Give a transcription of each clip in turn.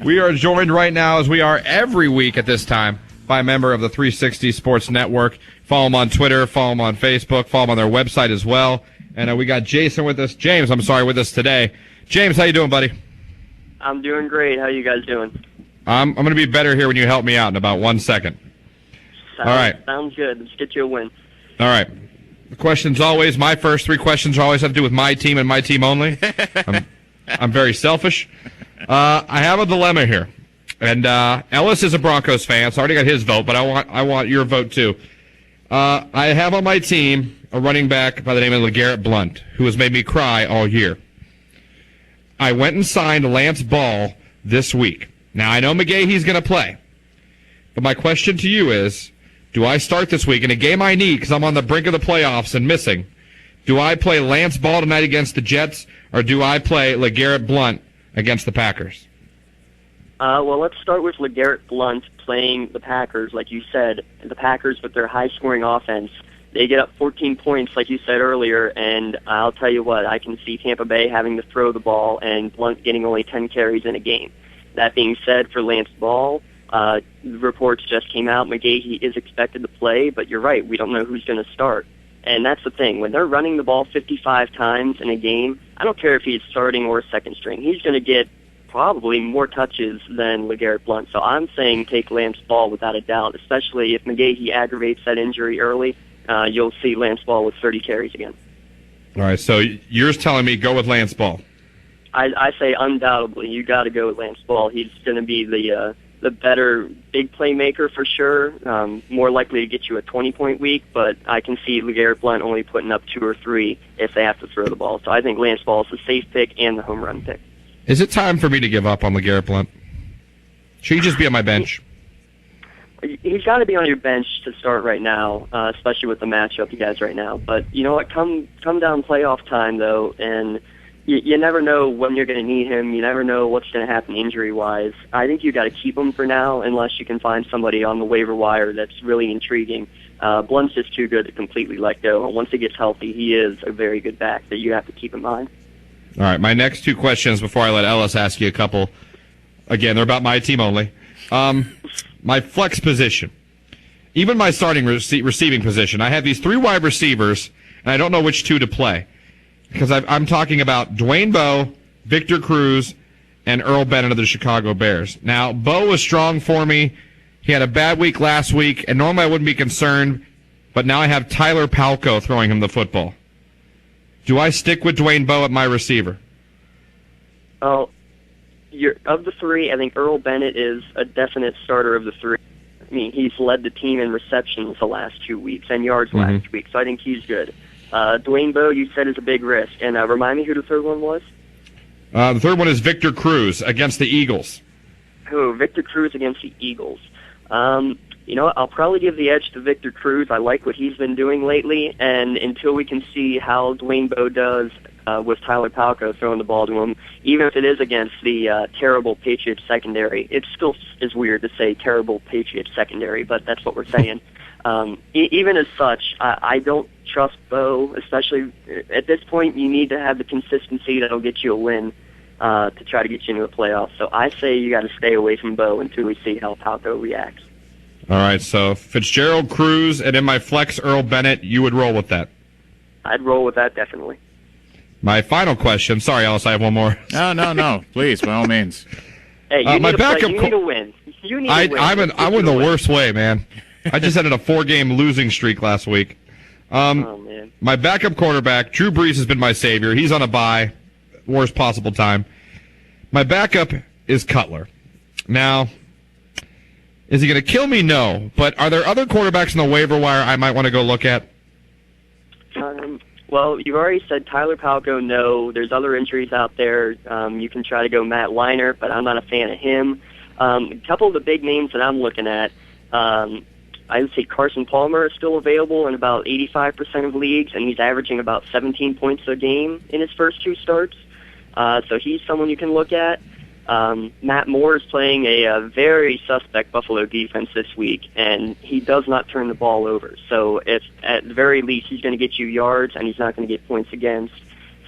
We are joined right now, as we are every week at this time, by a member of the 360 Sports Network. Follow them on Twitter, follow them on Facebook, follow them on their website as well. And we got Jason with us. James, with us today. James, how you doing, buddy? I'm doing great. How you guys doing? I'm going to be better here when you help me out in about 1 second. All right. Sounds good. Let's get you a win. All right. The questions always, my first 3 questions always have to do with my team and my team only. I'm very selfish. I have a dilemma here. And Ellis is a Broncos fan, so I already got his vote, but I want your vote too. I have on my team a running back by the name of LeGarrette Blount, who has made me cry all year. I went and signed Lance Ball this week. Now, I know McGahee's going to play, but my question to you is, do I start this week in a game I need because I'm on the brink of the playoffs and missing? Do I play Lance Ball tonight against the Jets, or do I play LeGarrette Blount against the Packers? Well, let's start with LeGarrette Blount playing the Packers, like you said. The Packers, with their high-scoring offense, they get up 14 points, like you said earlier, and I'll tell you what, I can see Tampa Bay having to throw the ball and Blount getting only 10 carries in a game. That being said, for Lance Ball, reports just came out. McGahee is expected to play, but you're right, we don't know who's going to start. And that's the thing. When they're running the ball 55 times in a game, I don't care if he's starting or second string. He's going to get probably more touches than LeGarrette Blount. So I'm saying take Lance Ball without a doubt, especially if McGahee aggravates that injury early. You'll see Lance Ball with 30 carries again. All right, so you're telling me go with Lance Ball. I say undoubtedly you got to go with Lance Ball. He's going to be the better big playmaker for sure, more likely to get you a 20-point week, but I can see LeGarrette Blount only putting up 2 or 3 if they have to throw the ball. So I think Lance Ball is the safe pick and the home run pick. Is it time for me to give up on LeGarrette Blount? Should he just be on my bench? He's got to be on your bench to start right now, especially with the matchup you guys right now. But you know what? Come down playoff time, though, and you never know when you're going to need him. You never know what's going to happen injury-wise. I think you got to keep him for now unless you can find somebody on the waiver wire that's really intriguing. Blunt's just too good to completely let go. And once he gets healthy, he is a very good back that you have to keep in mind. All right, my next 2 questions before I let Ellis ask you a couple. Again, they're about my team only. My flex position, even my starting receiving position. I have these 3 wide receivers, and I don't know which 2 to play. Because I'm talking about Dwayne Bowe, Victor Cruz, and Earl Bennett of the Chicago Bears. Now, Bowe was strong for me. He had a bad week last week, and normally I wouldn't be concerned, but now I have Tyler Palko throwing him the football. Do I stick with Dwayne Bowe at my receiver? Oh, of the 3, I think Earl Bennett is a definite starter of the 3. I mean, he's led the team in receptions the last 2 weeks and yards last week, so I think he's good. Dwayne Bowe, you said, is a big risk. And remind me who the third one was? The third one is Victor Cruz against the Eagles. Oh, Victor Cruz against the Eagles. You know what? I'll probably give the edge to Victor Cruz. I like what he's been doing lately, and until we can see how Dwayne Bowe does with Tyler Palko throwing the ball to him, even if it is against the terrible Patriots secondary, it still is weird to say terrible Patriots secondary, but that's what we're saying. Even as such, I don't trust Bowe, especially at this point. You need to have the consistency that'll get you a win to try to get you into the playoffs. So I say you got to stay away from Bowe until we see how Palko reacts. All right, so Fitzgerald, Cruz, and in my flex, Earl Bennett, you would roll with that? I'd roll with that, definitely. My final question. Sorry, Ellis, I have one more. No. Please, by all means. Hey, you need to win. You need to win. I'm in the worst way, man. I just ended a 4-game losing streak last week. Oh, man. My backup quarterback, Drew Brees, has been my savior. He's on a bye, worst possible time. My backup is Cutler. Now, is he going to kill me? No. But are there other quarterbacks on the waiver wire I might want to go look at? Well, you've already said Tyler Palko, no. There's other injuries out there. You can try to go Matt Leinart, but I'm not a fan of him. A couple of the big names that I'm looking at, I would say Carson Palmer is still available in about 85% of leagues, and he's averaging about 17 points a game in his first 2 starts. So he's someone you can look at. Matt Moore is playing a very suspect Buffalo defense this week, and he does not turn the ball over. So if at the very least he's going to get you yards and he's not going to get points against.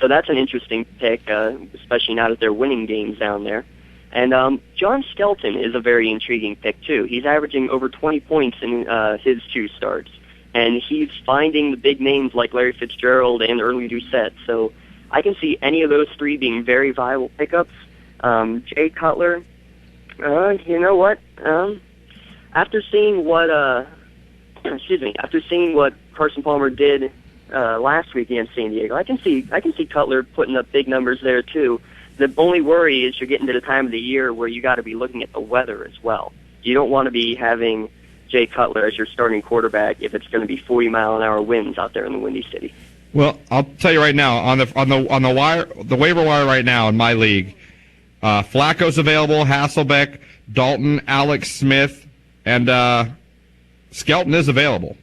So that's an interesting pick, especially now that they're winning games down there. And John Skelton is a very intriguing pick, too. He's averaging over 20 points in his 2 starts. And he's finding the big names like Larry Fitzgerald and Early Doucette. So I can see any of those 3 being very viable pickups. Jay Cutler, you know what? After seeing what Carson Palmer did last week against San Diego, I can see Cutler putting up big numbers there too. The only worry is you're getting to the time of the year where you got to be looking at the weather as well. You don't want to be having Jay Cutler as your starting quarterback if it's going to be 40-mile-an-hour winds out there in the Windy City. Well, I'll tell you right now, on the wire, the waiver wire right now in my league, Flacco's available, Hasselbeck, Dalton, Alex Smith, and Skelton is available.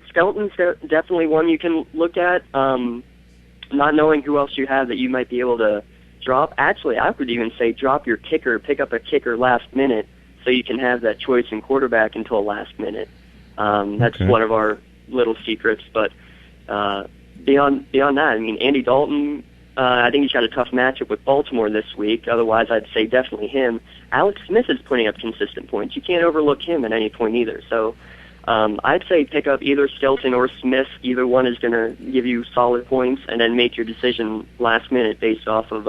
Skelton's definitely one you can look at. Not knowing who else you have that you might be able to drop. Actually, I would even say drop your kicker, pick up a kicker last minute, so you can have that choice in quarterback until last minute. That's one of our little secrets. But beyond that, I mean, Andy Dalton, I think he's got a tough matchup with Baltimore this week. Otherwise, I'd say definitely him. Alex Smith is putting up consistent points. You can't overlook him at any point either. So I'd say pick up either Skelton or Smith. Either one is going to give you solid points, and then make your decision last minute based off of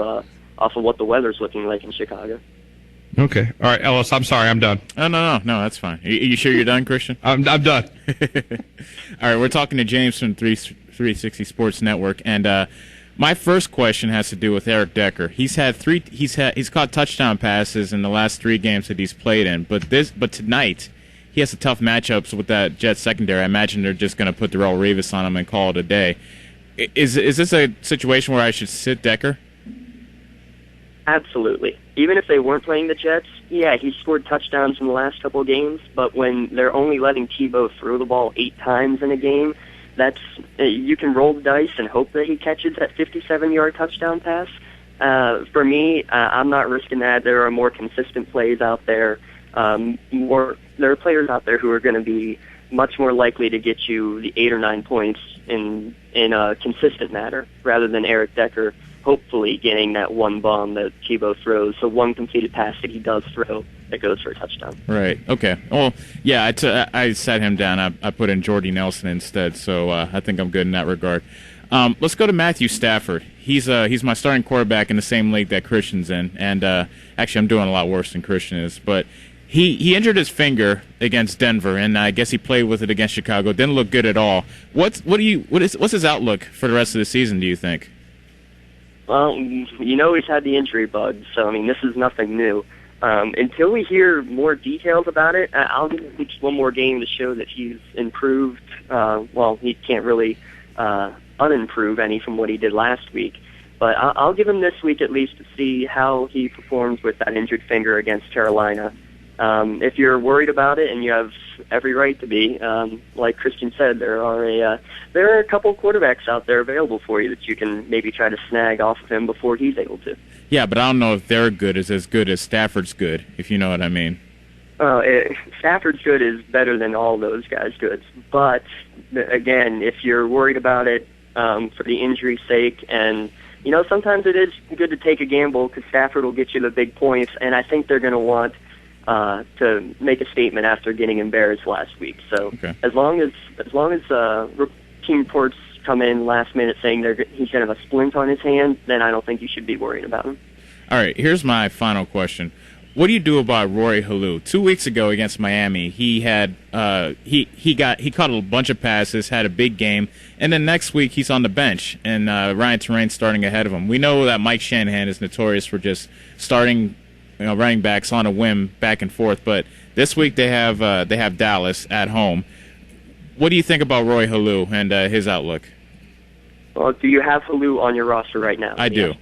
what the weather's looking like in Chicago. Okay. All right, Ellis, I'm sorry. I'm done. Oh, no, that's fine. Are you sure you're done, Christian? I'm done. All right, we're talking to James from 360 Sports Network, and my first question has to do with Eric Decker. He's caught touchdown passes in the last 3 games that he's played in, but tonight he has a tough matchups with that Jets secondary. I imagine they're just going to put Darrelle Revis on him and call it a day. Is this a situation where I should sit Decker? Absolutely. Even if they weren't playing the Jets, yeah, he scored touchdowns in the last couple of games, but when they're only letting Tebow throw the ball 8 times in a game, you can roll the dice and hope that he catches that 57-yard touchdown pass. For me, I'm not risking that. There are more consistent plays out there. There are players out there who are going to be much more likely to get you the 8 or 9 points in a consistent manner, rather than Eric Decker hopefully getting that one bomb that Tebow throws, so one completed pass that he does throw that goes for a touchdown. Right. Okay. Well, yeah, I sat him down. I put in Jordy Nelson instead, so I think I'm good in that regard. Let's go to Matthew Stafford. He's my starting quarterback in the same league that Christian's in, and actually I'm doing a lot worse than Christian is, but He injured his finger against Denver, and I guess he played with it against Chicago. Didn't look good at all. What's his outlook for the rest of the season, do you think? Well, he's had the injury bug, so I mean this is nothing new. Until we hear more details about it, I'll give him at least one more game to show that he's improved. He can't really unimprove any from what he did last week, but I'll give him this week at least to see how he performs with that injured finger against Carolina. If you're worried about it, and you have every right to be, like Christian said, there are a couple quarterbacks out there available for you that you can maybe try to snag off of him before he's able to. Yeah, but I don't know if their good is as good as Stafford's good, if you know what I mean. Stafford's good is better than all those guys' goods. But, again, if you're worried about it for the injury's sake, and, sometimes it is good to take a gamble because Stafford will get you the big points, and I think they're going to want to make a statement after getting embarrassed last week. So as long as team reports come in last minute saying he's going to have a splint on his hand, then I don't think you should be worried about him. All right, here's my final question. What do you do about Roy Halou? 2 weeks ago against Miami, he had he caught a bunch of passes, had a big game, and then next week he's on the bench, and Ryan Terrain's starting ahead of him. We know that Mike Shanahan is notorious for just starting running backs on a whim back and forth, but this week they have Dallas at home. What do you think about Roy Halou and his outlook? Well, do you have Halou on your roster right now? I do.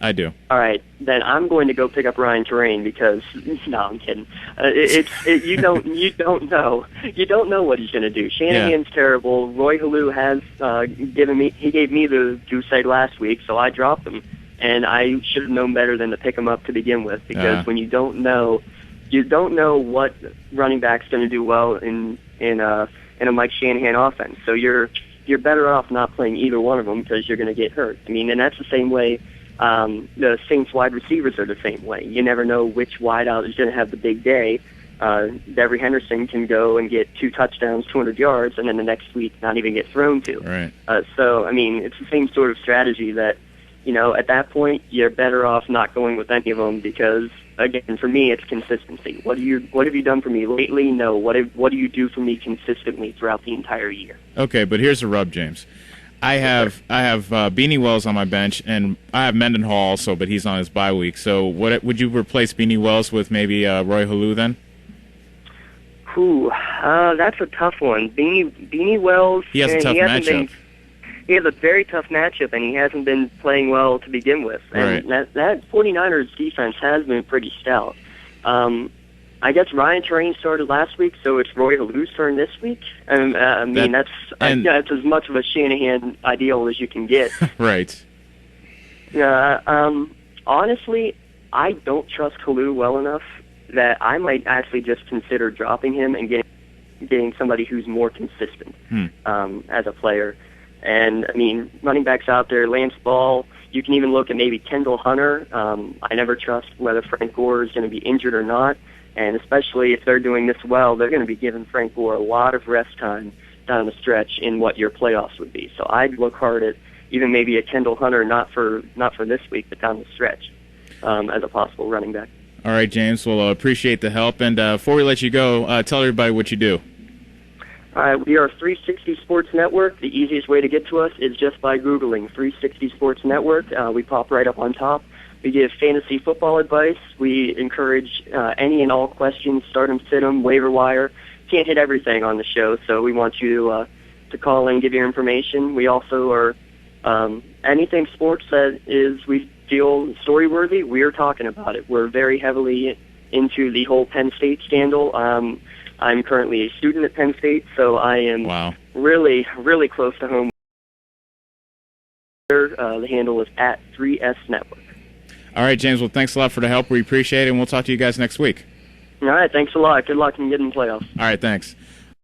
I do. All right, then I'm going to go pick up Ryan Terrain because no, I'm kidding. You don't know what he's going to do. Shanahan's terrible. Roy Halou has gave me the goose egg last week, so I dropped him. And I should have known better than to pick him up to begin with, because when you don't know what running back's going to do well in a Mike Shanahan offense. So you're better off not playing either one of them because you're going to get hurt. I mean, and that's the same way The Saints wide receivers are the same way. You never know which wideout is going to have the big day. Devery Henderson can go and get 2 touchdowns, 200 yards, and then the next week not even get thrown to. Right. So, I mean, it's the same sort of strategy that, at that point, you're better off not going with any of them because, again, for me, it's consistency. What have you done for me lately? No. What do you do for me consistently throughout the entire year? Okay, but here's the rub, James. I have Beanie Wells on my bench, and I have Mendenhall also, but he's on his bye week. So, would you replace Beanie Wells with maybe Roy Halou then? That's a tough one. Beanie Wells. He has a tough matchup. He has a very tough matchup, and he hasn't been playing well to begin with. And right. that 49ers defense has been pretty stout. I guess Ryan Terrain started last week, so it's Roy Halou's turn this week. That's as much of a Shanahan ideal as you can get. Right. Honestly, I don't trust Halou well enough that I might actually just consider dropping him and getting somebody who's more consistent as a player. And, running backs out there, Lance Ball, you can even look at maybe Kendall Hunter. I never trust whether Frank Gore is going to be injured or not, and especially if they're doing this well, they're going to be giving Frank Gore a lot of rest time down the stretch in what your playoffs would be. So I'd look hard at even maybe a Kendall Hunter, not for this week, but down the stretch as a possible running back. All right, James. Well, appreciate the help. And before we let you go, tell everybody what you do. We are 360 Sports Network. The easiest way to get to us is just by Googling 360 Sports Network. We pop right up on top. We give fantasy football advice. We encourage any and all questions, start 'em, sit 'em, waiver wire. Can't hit everything on the show, so we want you to call and give your information. We also are anything sports that is we feel story-worthy, we're talking about it. We're very heavily into the whole Penn State scandal. I'm currently a student at Penn State, so I am really, really close to home. The handle is at 3S Network. All right, James. Well, thanks a lot for the help. We appreciate it, and we'll talk to you guys next week. All right. Thanks a lot. Good luck in getting playoffs. All right. Thanks.